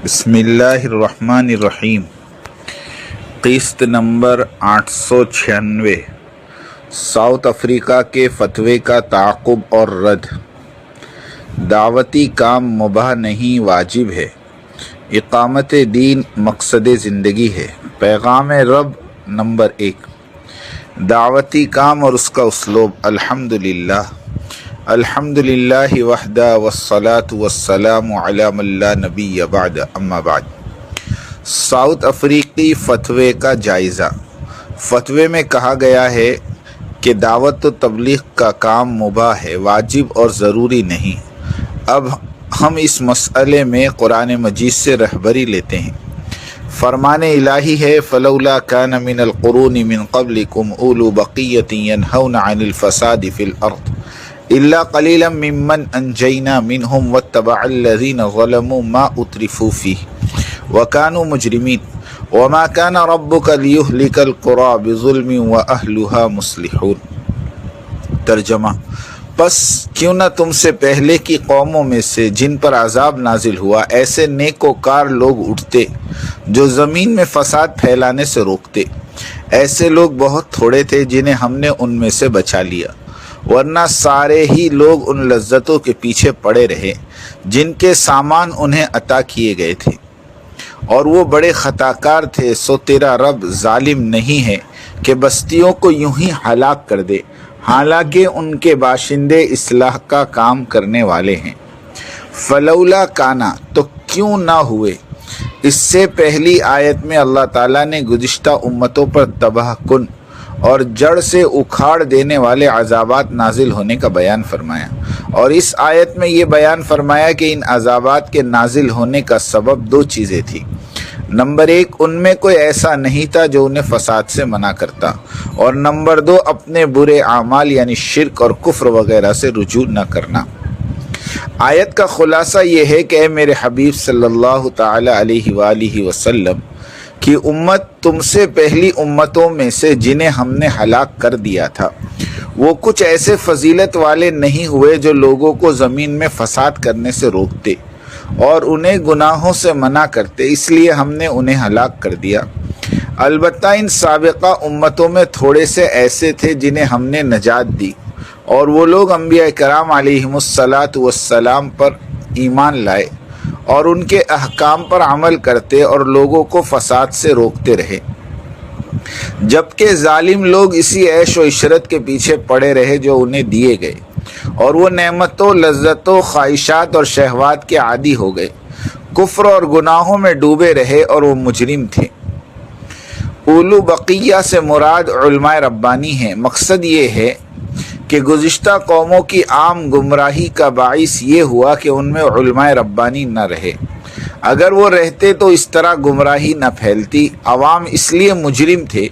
بسم اللہ الرحمن الرحیم۔ قسط نمبر 896، ساؤتھ افریقہ کے فتوے کا تعاقب اور رد۔ دعوتی کام مباح نہیں، واجب ہے۔ اقامت دین مقصد زندگی ہے۔ پیغام رب نمبر 1۔ دعوتی کام اور اس کا اسلوب۔ الحمدللہ وحدہ والصلاة والسلام علی من لا نبی بعد، اما بعد۔ ساؤتھ افریقی فتوے کا جائزہ۔ فتوے میں کہا گیا ہے کہ دعوت و تبلیغ کا کام مباح ہے، واجب اور ضروری نہیں۔ اب ہم اس مسئلے میں قرآن مجید سے رہبری لیتے ہیں۔ فرمان الہی ہے فلولا کان من القرون من قبلکم اولو بقیۃ ینہون عن الفساد فی الارض الا قلیلا ممن انجینا منہم واتبع الذین ظلموا ما اترفوا فیہ وکانوا مجرمین وما کان ربک لیہلک القری بظلم واہلها مصلحون۔ ترجمہ: پس کیوں نہ تم سے پہلے کی قوموں میں سے جن پر عذاب نازل ہوا ایسے نیکوکار لوگ اٹھتے جو زمین میں فساد پھیلانے سے روکتے۔ ایسے لوگ بہت تھوڑے تھے جنہیں ہم نے ان میں سے بچا لیا، ورنہ سارے ہی لوگ ان لذتوں کے پیچھے پڑے رہے جن کے سامان انہیں عطا کیے گئے تھے، اور وہ بڑے خطا کار تھے۔ سو تیرا رب ظالم نہیں ہے کہ بستیوں کو یوں ہی ہلاک کر دے، حالانکہ ان کے باشندے اصلاح کا کام کرنے والے ہیں۔ فلولا کانا، تو کیوں نہ ہوئے۔ اس سے پہلی آیت میں اللہ تعالیٰ نے گزشتہ امتوں پر تباہ کن اور جڑ سے اکھاڑ دینے والے عذابات نازل ہونے کا بیان فرمایا، اور اس آیت میں یہ بیان فرمایا کہ ان عذابات کے نازل ہونے کا سبب دو چیزیں تھیں۔ نمبر 1، ان میں کوئی ایسا نہیں تھا جو انہیں فساد سے منع کرتا، اور نمبر 2، اپنے برے اعمال یعنی شرک اور کفر وغیرہ سے رجوع نہ کرنا۔ آیت کا خلاصہ یہ ہے کہ اے میرے حبیب صلی اللہ تعالی علیہ وآلہ وسلم کی امت تم سے پہلی امتوں میں سے جنہیں ہم نے ہلاک کر دیا تھا، وہ کچھ ایسے فضیلت والے نہیں ہوئے جو لوگوں کو زمین میں فساد کرنے سے روکتے اور انہیں گناہوں سے منع کرتے، اس لیے ہم نے انہیں ہلاک کر دیا۔ البتہ ان سابقہ امتوں میں تھوڑے سے ایسے تھے جنہیں ہم نے نجات دی، اور وہ لوگ انبیاء کرام علیہم الصلاۃ والسلام پر ایمان لائے اور ان کے احکام پر عمل کرتے اور لوگوں کو فساد سے روکتے رہے، جبکہ ظالم لوگ اسی عیش و عشرت کے پیچھے پڑے رہے جو انہیں دیے گئے، اور وہ نعمتوں، لذتوں، خواہشات اور شہوات کے عادی ہو گئے، کفر اور گناہوں میں ڈوبے رہے اور وہ مجرم تھے۔ اولو بقیہ سے مراد علماء ربانی ہیں۔ مقصد یہ ہے کہ گزشتہ قوموں کی عام گمراہی کا باعث یہ ہوا کہ ان میں علماء ربانی نہ رہے۔ اگر وہ رہتے تو اس طرح گمراہی نہ پھیلتی۔ عوام اس لیے مجرم تھے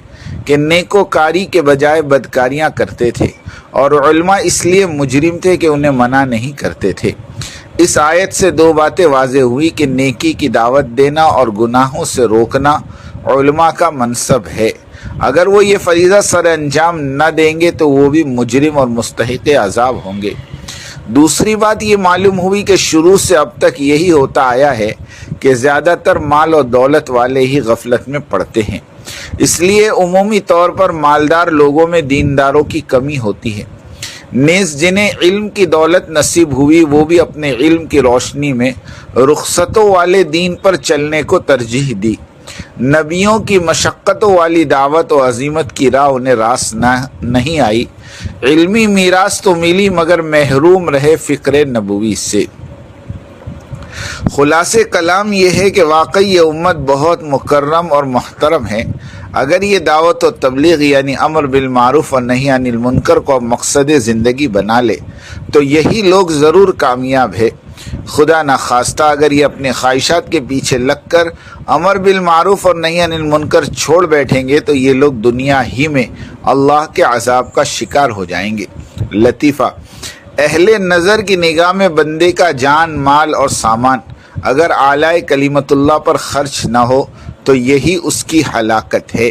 کہ نیکوکاری کے بجائے بدکاریاں کرتے تھے، اور علماء اس لیے مجرم تھے کہ انہیں منع نہیں کرتے تھے۔ اس آیت سے دو باتیں واضح ہوئی کہ نیکی کی دعوت دینا اور گناہوں سے روکنا علماء کا منصب ہے۔ اگر وہ یہ فریضہ سر انجام نہ دیں گے تو وہ بھی مجرم اور مستحق عذاب ہوں گے۔ دوسری بات یہ معلوم ہوئی کہ شروع سے اب تک یہی ہوتا آیا ہے کہ زیادہ تر مال اور دولت والے ہی غفلت میں پڑتے ہیں، اس لیے عمومی طور پر مالدار لوگوں میں دینداروں کی کمی ہوتی ہے۔ نیز جنہیں علم کی دولت نصیب ہوئی وہ بھی اپنے علم کی روشنی میں رخصتوں والے دین پر چلنے کو ترجیح دی۔ نبیوں کی مشقتوں والی دعوت و عزیمت کی راہ انہیں راس نہیں آئی۔ علمی میراث تو ملی مگر محروم رہے فکر نبوی سے۔ خلاصے کلام یہ ہے کہ واقعی یہ امت بہت مکرم اور محترم ہے۔ اگر یہ دعوت و تبلیغ یعنی امر بالمعروف اور نہی عن المنکر کو مقصد زندگی بنا لے تو یہی لوگ ضرور کامیاب ہے۔ خدا نخواستہ اگر یہ اپنے خواہشات کے پیچھے لگ کر امر بالمعروف اور نہی عن المنکر چھوڑ بیٹھیں گے تو یہ لوگ دنیا ہی میں اللہ کے عذاب کا شکار ہو جائیں گے۔ لطیفہ: اہل نظر کی نگاہ میں بندے کا جان، مال اور سامان اگر اعلی کلمت اللہ پر خرچ نہ ہو تو یہی اس کی ہلاکت ہے۔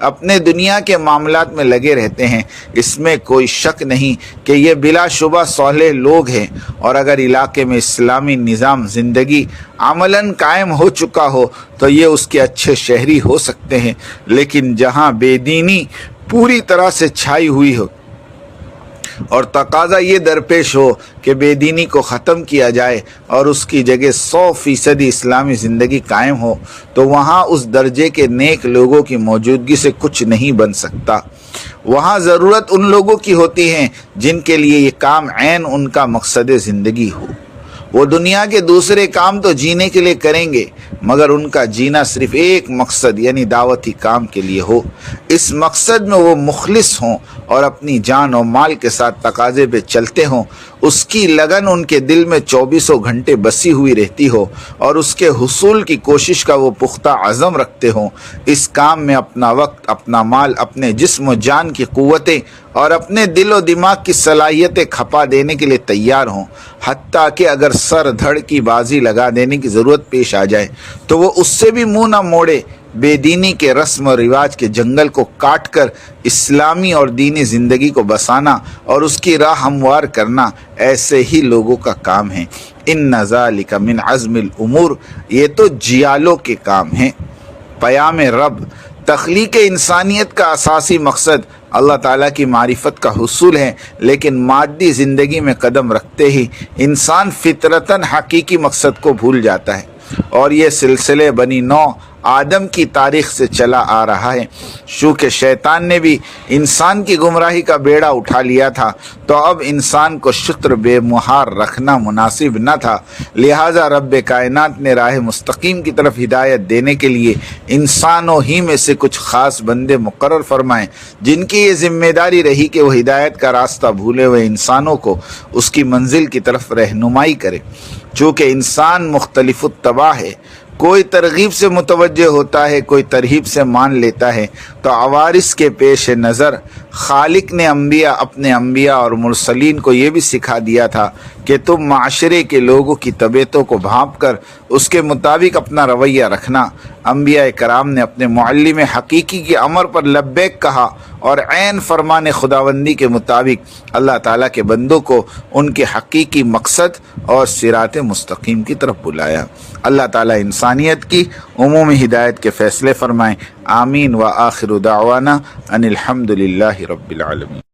اپنے دنیا کے معاملات میں لگے رہتے ہیں، اس میں کوئی شک نہیں کہ یہ بلا شبہ صالح لوگ ہیں، اور اگر علاقے میں اسلامی نظام زندگی عملاً قائم ہو چکا ہو تو یہ اس کے اچھے شہری ہو سکتے ہیں۔ لیکن جہاں بے دینی پوری طرح سے چھائی ہوئی ہو اور تقاضا یہ درپیش ہو کہ بے دینی کو ختم کیا جائے اور اس کی جگہ 100% اسلامی زندگی قائم ہو، تو وہاں اس درجے کے نیک لوگوں کی موجودگی سے کچھ نہیں بن سکتا۔ وہاں ضرورت ان لوگوں کی ہوتی ہے جن کے لیے یہ کام عین ان کا مقصد زندگی ہو۔ وہ دنیا کے دوسرے کام تو جینے کے لیے کریں گے، مگر ان کا جینا صرف ایک مقصد یعنی دعوتی کام کے لیے ہو۔ اس مقصد میں وہ مخلص ہوں اور اپنی جان و مال کے ساتھ تقاضے پہ چلتے ہوں، اس کی لگن ان کے دل میں 24 گھنٹے بسی ہوئی رہتی ہو، اور اس کے حصول کی کوشش کا وہ پختہ عزم رکھتے ہوں۔ اس کام میں اپنا وقت، اپنا مال، اپنے جسم و جان کی قوتیں اور اپنے دل و دماغ کی صلاحیتیں کھپا دینے کے لیے تیار ہوں، حتیٰ کہ اگر سر دھڑ کی بازی لگا دینے کی ضرورت پیش آ جائے تو وہ اس سے بھی منہ نہ موڑے۔ بے دینی کے رسم و رواج کے جنگل کو کاٹ کر اسلامی اور دینی زندگی کو بسانا اور اس کی راہ ہموار کرنا ایسے ہی لوگوں کا کام ہے۔ ان ذالک من عزم الامور، یہ تو جیالوں کے کام ہیں۔ پیام رب، تخلیق انسانیت کا اساسی مقصد اللہ تعالیٰ کی معرفت کا حصول ہے، لیکن مادی زندگی میں قدم رکھتے ہی انسان فطرتاً حقیقی مقصد کو بھول جاتا ہے، اور یہ سلسلے بنی نوع آدم کی تاریخ سے چلا آ رہا ہے۔ چونکہ شیطان نے بھی انسان کی گمراہی کا بیڑا اٹھا لیا تھا، تو اب انسان کو شتر بے مہار رکھنا مناسب نہ تھا، لہٰذا رب کائنات نے راہ مستقیم کی طرف ہدایت دینے کے لیے انسانوں ہی میں سے کچھ خاص بندے مقرر فرمائے، جن کی یہ ذمہ داری رہی کہ وہ ہدایت کا راستہ بھولے ہوئے انسانوں کو اس کی منزل کی طرف رہنمائی کرے۔ چونکہ انسان مختلف الطبع ہے، کوئی ترغیب سے متوجہ ہوتا ہے، کوئی ترہیب سے مان لیتا ہے، تو عوارض کے پیش نظر خالق نے اپنے انبیاء اور مرسلین کو یہ بھی سکھا دیا تھا کہ تم معاشرے کے لوگوں کی طبیعتوں کو بھانپ کر اس کے مطابق اپنا رویہ رکھنا۔ انبیاء کرام نے اپنے معلم حقیقی کے امر پر لبیک کہا اور عین فرمان خداوندی کے مطابق اللہ تعالیٰ کے بندوں کو ان کے حقیقی مقصد اور صراط مستقیم کی طرف بلایا۔ اللہ تعالیٰ انسانیت کی عمومی ہدایت کے فیصلے فرمائیں۔ آمین۔ وآخر دعوانا ان الحمد للہ رب العالمین۔